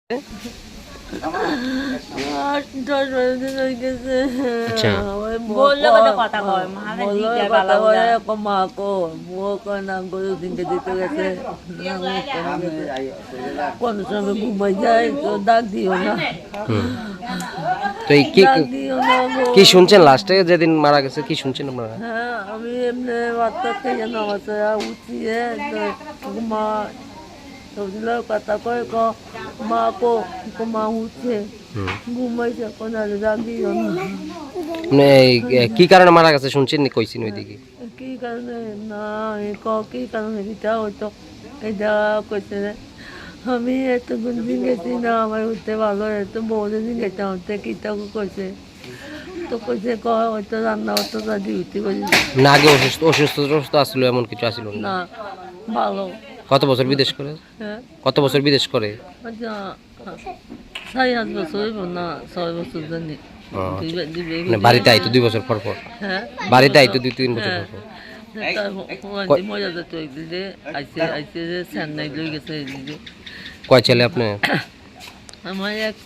আচ্ছা কোন সময় ঘুমাই যায় তো ডাক দিও না। তো এই কি ডাক দিও না গো। কি শুনছেন লাস্টে যেদিন মারা গেছে কি শুনছেন আপনারা? হ্যাঁ আমি এমনি বাচ্চা থেকে নামাজা উঠিয়ে মা সবজির কথা কয় মা মা উঠছে ঘুমাইছে কোন ডাক দিও না। মানে কি কারণে মারা গেছে শুনছেন নি কইছেন ওইদিকে? কি কারণে না কি কারণে এটা হয়তো এটা কইছে আমি এত দিন গেছি না আমার উঠতে ভালো এত বহুদিন গেছে হতে কিটা কইছে তো কইছে হয়তো রান্না হতো তা ডিউটি করে না আগে অসুস্থ আসলো এমন কিছু আসলো না? না ভালো। কত বছর বিদেশ করে? হ্যাঁ কত বছর বিদেশ করে? আচ্ছা 4-5 বছর হইব না 6 বছর জানি। মানে বাড়িতে আইতো 2 বছর পর পর? হ্যাঁ বাড়িতে আইতো 2-3 বছর পর পর? মজা যেত এদিকে আইসে যে চেন্নাই লই গেছে এদিকে। কয় ছেলে আপনি? আমার এক